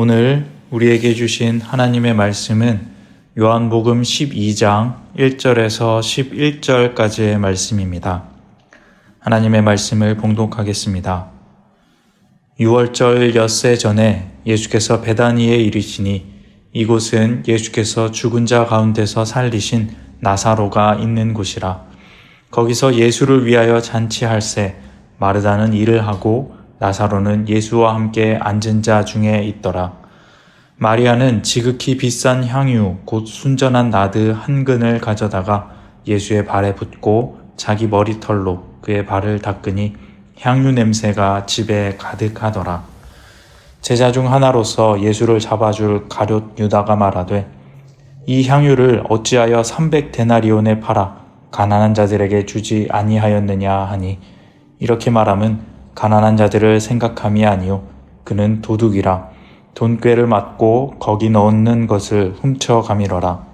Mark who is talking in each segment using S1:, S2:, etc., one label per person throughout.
S1: 오늘 우리에게 주신 하나님의 말씀은 요한복음 12장 1절에서 11절까지의 말씀입니다. 하나님의 말씀을 봉독하겠습니다. 6월절 엿새 전에 예수께서 베다니에 이르시니 이곳은 예수께서 죽은 자 가운데서 살리신 나사로가 있는 곳이라. 거기서 예수를 위하여 잔치할새 마르다는 일을 하고 나사로는 예수와 함께 앉은 자 중에 있더라. 마리아는 지극히 비싼 향유 곧 순전한 나드 한 근을 가져다가 예수의 발에 붓고 자기 머리털로 그의 발을 닦으니 향유 냄새가 집에 가득하더라. 제자 중 하나로서 예수를 잡아줄 가룟 유다가 말하되 이 향유를 어찌하여 300데나리온에 팔아 가난한 자들에게 주지 아니하였느냐 하니 이렇게 말함은 가난한 자들을 생각함이 아니요 그는 도둑이라 돈꾀를 맞고 거기 넣는 것을 훔쳐가미러라.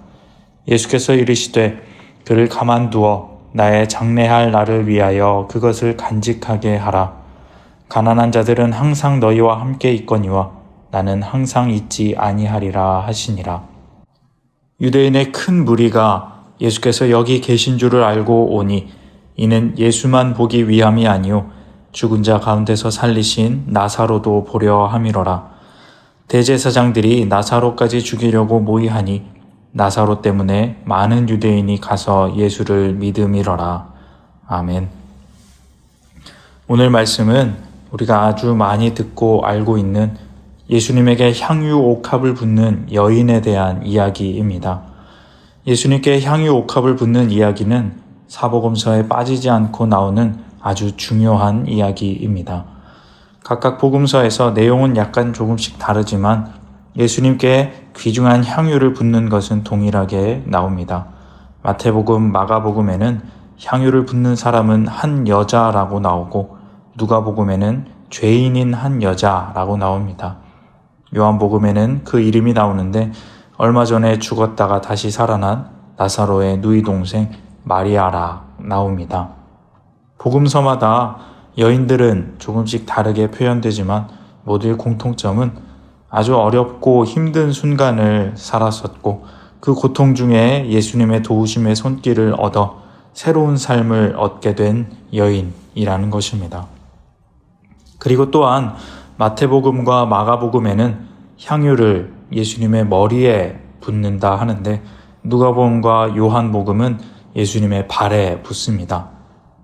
S1: 예수께서 이르시되 그를 가만두어 나의 장례할 날을 위하여 그것을 간직하게 하라. 가난한 자들은 항상 너희와 함께 있거니와 나는 항상 있지 아니하리라 하시니라. 유대인의 큰 무리가 예수께서 여기 계신 줄을 알고 오니 이는 예수만 보기 위함이 아니요 죽은 자 가운데서 살리신 나사로도 보려 함이로라. 대제사장들이 나사로까지 죽이려고 모의하니 나사로 때문에 많은 유대인이 가서 예수를 믿음이로라. 아멘. 오늘 말씀은 우리가 아주 많이 듣고 알고 있는 예수님에게 향유 옥합을 붓는 여인에 대한 이야기입니다. 예수님께 향유 옥합을 붓는 이야기는 사복음서에 빠지지 않고 나오는 아주 중요한 이야기입니다. 각각 복음서에서 내용은 약간 조금씩 다르지만 예수님께 귀중한 향유를 붓는 것은 동일하게 나옵니다. 마태복음, 마가복음에는 향유를 붓는 사람은 한 여자라고 나오고 누가복음에는 죄인인 한 여자라고 나옵니다. 요한복음에는 그 이름이 나오는데 얼마 전에 죽었다가 다시 살아난 나사로의 누이 동생 마리아라 나옵니다. 복음서마다 여인들은 조금씩 다르게 표현되지만 모두의 공통점은 아주 어렵고 힘든 순간을 살았었고 그 고통 중에 예수님의 도우심의 손길을 얻어 새로운 삶을 얻게 된 여인이라는 것입니다. 그리고 또한 마태복음과 마가복음에는 향유를 예수님의 머리에 붓는다 하는데 누가복음과 요한복음은 예수님의 발에 붓습니다.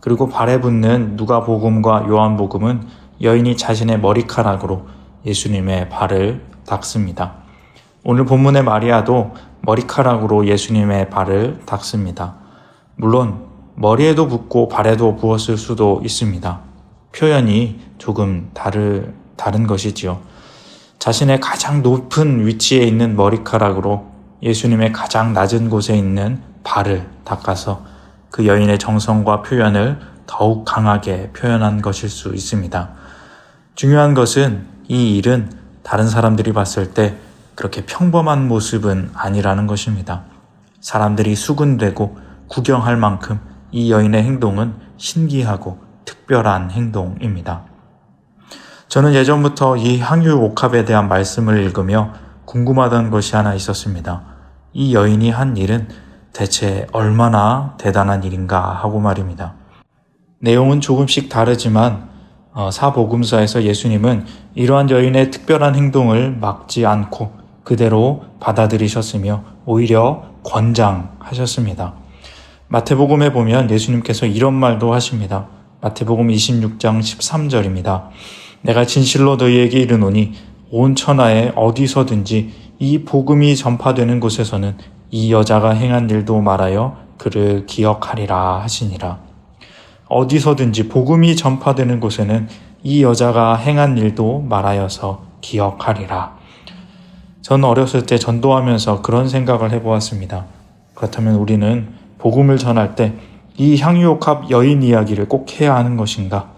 S1: 그리고 발에 붓는 누가복음과 요한복음은 여인이 자신의 머리카락으로 예수님의 발을 닦습니다. 오늘 본문의 마리아도 머리카락으로 예수님의 발을 닦습니다. 물론 머리에도 붓고 발에도 부었을 수도 있습니다. 표현이 조금 다른 것이지요. 자신의 가장 높은 위치에 있는 머리카락으로 예수님의 가장 낮은 곳에 있는 발을 닦아서 그 여인의 정성과 표현을 더욱 강하게 표현한 것일 수 있습니다. 중요한 것은 이 일은 다른 사람들이 봤을 때 그렇게 평범한 모습은 아니라는 것입니다. 사람들이 수군되고 구경할 만큼 이 여인의 행동은 신기하고 특별한 행동입니다. 저는 예전부터 이 향유 옥합에 대한 말씀을 읽으며 궁금하던 것이 하나 있었습니다. 이 여인이 한 일은 대체 얼마나 대단한 일인가 하고 말입니다. 내용은 조금씩 다르지만 사복음서에서 예수님은 이러한 여인의 특별한 행동을 막지 않고 그대로 받아들이셨으며 오히려 권장하셨습니다. 마태복음에 보면 예수님께서 이런 말도 하십니다. 마태복음 26장 13절입니다. 내가 진실로 너희에게 이르노니 온 천하에 어디서든지 이 복음이 전파되는 곳에서는 이 여자가 행한 일도 말하여 그를 기억하리라 하시니라. 어디서든지 복음이 전파되는 곳에는 이 여자가 행한 일도 말하여서 기억하리라. 저는 어렸을 때 전도하면서 그런 생각을 해보았습니다. 그렇다면 우리는 복음을 전할 때 이 향유옥합 여인 이야기를 꼭 해야 하는 것인가?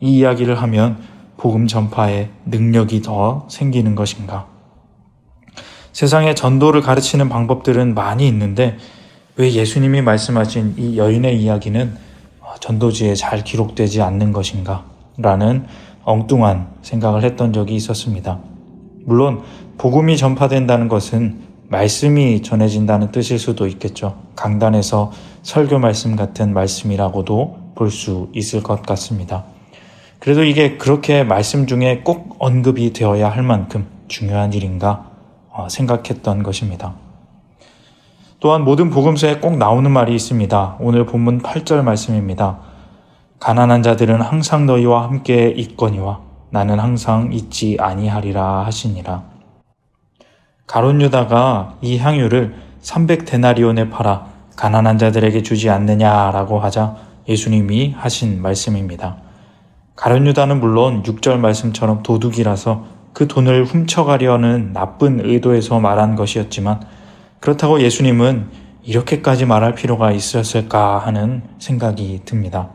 S1: 이 이야기를 하면 복음 전파에 능력이 더 생기는 것인가? 세상에 전도를 가르치는 방법들은 많이 있는데 왜 예수님이 말씀하신 이 여인의 이야기는 전도지에 잘 기록되지 않는 것인가? 라는 엉뚱한 생각을 했던 적이 있었습니다. 물론 복음이 전파된다는 것은 말씀이 전해진다는 뜻일 수도 있겠죠. 강단에서 설교 말씀 같은 말씀이라고도 볼 수 있을 것 같습니다. 그래도 이게 그렇게 말씀 중에 꼭 언급이 되어야 할 만큼 중요한 일인가 생각했던 것입니다. 또한 모든 복음서에 꼭 나오는 말이 있습니다. 오늘 본문 8절 말씀입니다. 가난한 자들은 항상 너희와 함께 있거니와 나는 항상 있지 아니하리라 하시니라. 가룟 유다가 이 향유를 300데나리온에 팔아 가난한 자들에게 주지 않느냐라고 하자 예수님이 하신 말씀입니다. 가룟 유다는 물론 6절 말씀처럼 도둑이라서 그 돈을 훔쳐가려는 나쁜 의도에서 말한 것이었지만 그렇다고 예수님은 이렇게까지 말할 필요가 있었을까 하는 생각이 듭니다.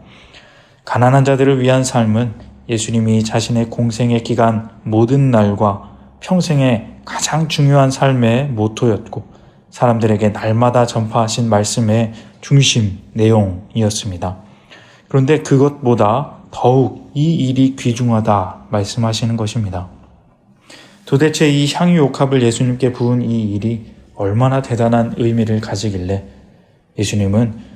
S1: 가난한 자들을 위한 삶은 예수님이 자신의 공생의 기간 모든 날과 평생의 가장 중요한 삶의 모토였고 사람들에게 날마다 전파하신 말씀의 중심 내용이었습니다. 그런데 그것보다 더욱 이 일이 귀중하다 말씀하시는 것입니다. 도대체 이 향유 옥합을 예수님께 부은 이 일이 얼마나 대단한 의미를 가지길래 예수님은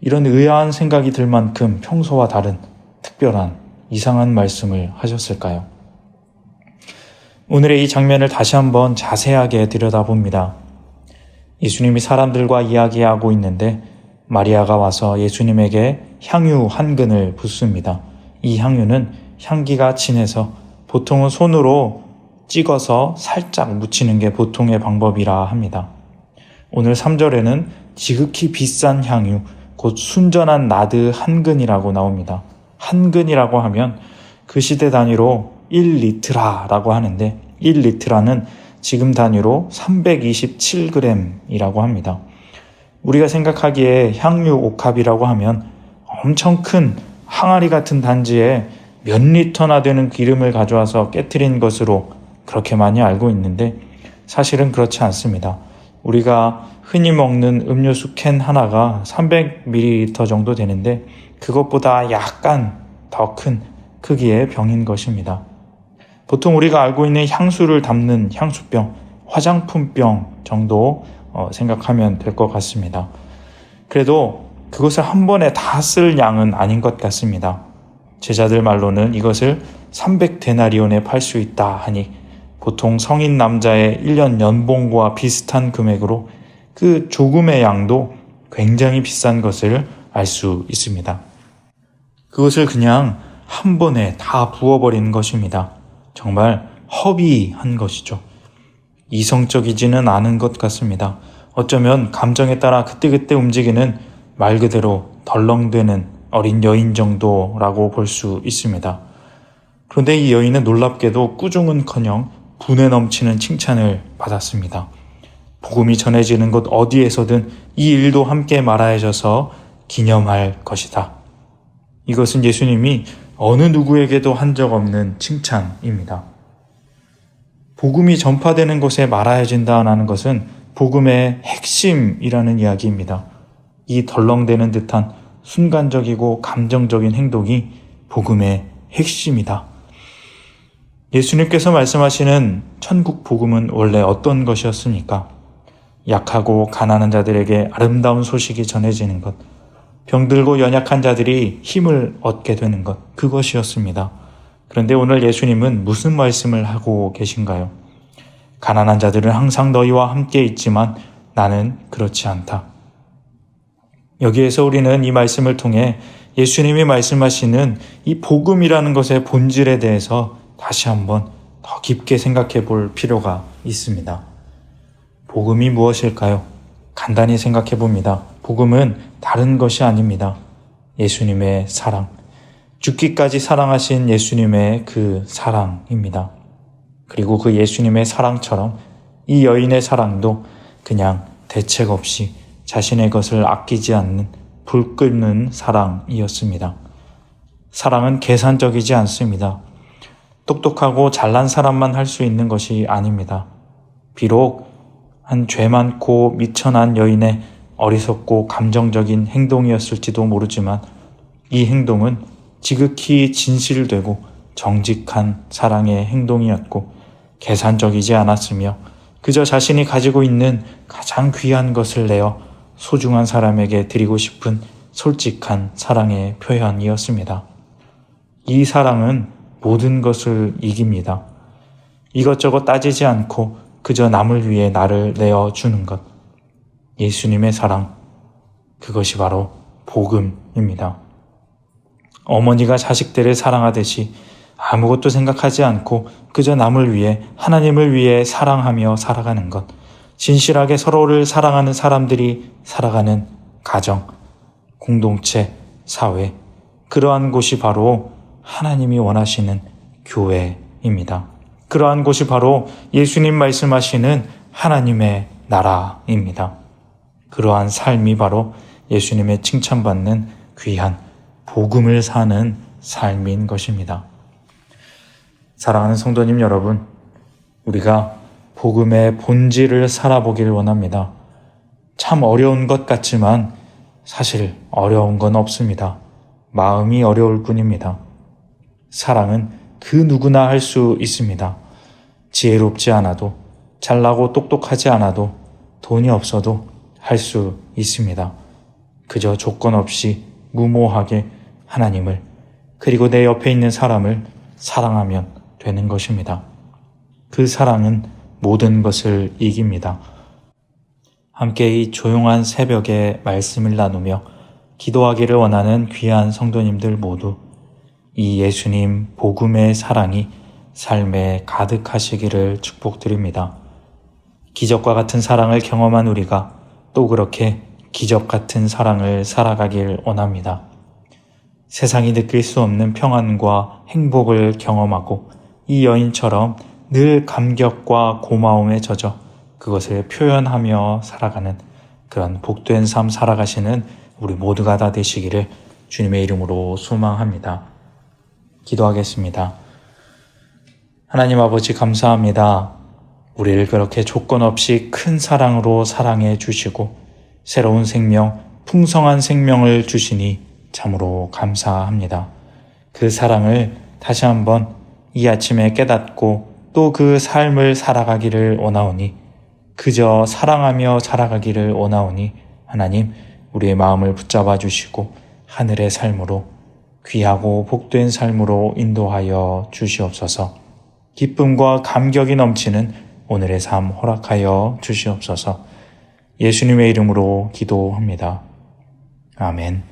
S1: 이런 의아한 생각이 들 만큼 평소와 다른 특별한 이상한 말씀을 하셨을까요? 오늘의 이 장면을 다시 한번 자세하게 들여다봅니다. 예수님이 사람들과 이야기하고 있는데 마리아가 와서 예수님에게 향유 한 근을 붓습니다. 이 향유는 향기가 진해서 보통은 손으로 찍어서 살짝 묻히는 게 보통의 방법이라 합니다. 오늘 3절에는 지극히 비싼 향유, 곧 순전한 나드 한 근이라고 나옵니다. 한 근이라고 하면 그 시대 단위로 1리트라라고 하는데 1리트라는 지금 단위로 327g이라고 합니다. 우리가 생각하기에 향유 옥합이라고 하면 엄청 큰 항아리 같은 단지에 몇 리터나 되는 기름을 가져와서 깨트린 것으로 그렇게 많이 알고 있는데 사실은 그렇지 않습니다. 우리가 흔히 먹는 음료수 캔 하나가 300ml 정도 되는데 그것보다 약간 더 큰 크기의 병인 것입니다. 보통 우리가 알고 있는 향수를 담는 향수병, 화장품병 정도 생각하면 될 것 같습니다. 그래도 그것을 한 번에 다 쓸 양은 아닌 것 같습니다. 제자들 말로는 이것을 300데나리온에 팔 수 있다 하니 보통 성인 남자의 1년 연봉과 비슷한 금액으로 그 조금의 양도 굉장히 비싼 것을 알 수 있습니다. 그것을 그냥 한 번에 다 부어버리는 것입니다. 정말 허비한 것이죠. 이성적이지는 않은 것 같습니다. 어쩌면 감정에 따라 그때그때 움직이는 말 그대로 덜렁대는 어린 여인 정도라고 볼 수 있습니다. 그런데 이 여인은 놀랍게도 꾸중은커녕 분에 넘치는 칭찬을 받았습니다. 복음이 전해지는 곳 어디에서든 이 일도 함께 말하여져서 기념할 것이다. 이것은 예수님이 어느 누구에게도 한 적 없는 칭찬입니다. 복음이 전파되는 곳에 말하여진다는 것은 복음의 핵심이라는 이야기입니다. 이 덜렁대는 듯한 순간적이고 감정적인 행동이 복음의 핵심이다. 예수님께서 말씀하시는 천국 복음은 원래 어떤 것이었습니까? 약하고 가난한 자들에게 아름다운 소식이 전해지는 것, 병들고 연약한 자들이 힘을 얻게 되는 것, 그것이었습니다. 그런데 오늘 예수님은 무슨 말씀을 하고 계신가요? 가난한 자들은 항상 너희와 함께 있지만 나는 그렇지 않다. 여기에서 우리는 이 말씀을 통해 예수님이 말씀하시는 이 복음이라는 것의 본질에 대해서 다시 한번 더 깊게 생각해 볼 필요가 있습니다. 복음이 무엇일까요? 간단히 생각해 봅니다. 복음은 다른 것이 아닙니다. 예수님의 사랑, 죽기까지 사랑하신 예수님의 그 사랑입니다. 그리고 그 예수님의 사랑처럼 이 여인의 사랑도 그냥 대책 없이 자신의 것을 아끼지 않는 불 끓는 사랑이었습니다. 사랑은 계산적이지 않습니다. 똑똑하고 잘난 사람만 할 수 있는 것이 아닙니다. 비록 한 죄 많고 미천한 여인의 어리석고 감정적인 행동이었을지도 모르지만 이 행동은 지극히 진실되고 정직한 사랑의 행동이었고 계산적이지 않았으며 그저 자신이 가지고 있는 가장 귀한 것을 내어 소중한 사람에게 드리고 싶은 솔직한 사랑의 표현이었습니다. 이 사랑은 모든 것을 이깁니다. 이것저것 따지지 않고 그저 남을 위해 나를 내어주는 것. 예수님의 사랑, 그것이 바로 복음입니다. 어머니가 자식들을 사랑하듯이 아무것도 생각하지 않고 그저 남을 위해, 하나님을 위해 사랑하며 살아가는 것. 진실하게 서로를 사랑하는 사람들이 살아가는 가정, 공동체, 사회. 그러한 곳이 바로 하나님이 원하시는 교회입니다. 그러한 곳이 바로 예수님 말씀하시는 하나님의 나라입니다. 그러한 삶이 바로 예수님의 칭찬받는 귀한 복음을 사는 삶인 것입니다. 사랑하는 성도님 여러분, 우리가 복음의 본질을 살아보기를 원합니다. 참 어려운 것 같지만 사실 어려운 건 없습니다. 마음이 어려울 뿐입니다. 사랑은 그 누구나 할 수 있습니다. 지혜롭지 않아도, 잘나고 똑똑하지 않아도, 돈이 없어도 할 수 있습니다. 그저 조건 없이 무모하게 하나님을, 그리고 내 옆에 있는 사람을 사랑하면 되는 것입니다. 그 사랑은 모든 것을 이깁니다. 함께 이 조용한 새벽에 말씀을 나누며 기도하기를 원하는 귀한 성도님들 모두 이 예수님 복음의 사랑이 삶에 가득하시기를 축복드립니다. 기적과 같은 사랑을 경험한 우리가 또 그렇게 기적 같은 사랑을 살아가길 원합니다. 세상이 느낄 수 없는 평안과 행복을 경험하고 이 여인처럼 늘 감격과 고마움에 젖어 그것을 표현하며 살아가는 그런 복된 삶 살아가시는 우리 모두가 다 되시기를 주님의 이름으로 소망합니다. 기도하겠습니다. 하나님 아버지 감사합니다. 우리를 그렇게 조건 없이 큰 사랑으로 사랑해 주시고 새로운 생명, 풍성한 생명을 주시니 참으로 감사합니다. 그 사랑을 다시 한번 이 아침에 깨닫고 또 그 삶을 살아가기를 원하오니 그저 사랑하며 살아가기를 원하오니 하나님 우리의 마음을 붙잡아 주시고 하늘의 삶으로 귀하고 복된 삶으로 인도하여 주시옵소서. 기쁨과 감격이 넘치는 오늘의 삶 허락하여 주시옵소서. 예수님의 이름으로 기도합니다. 아멘.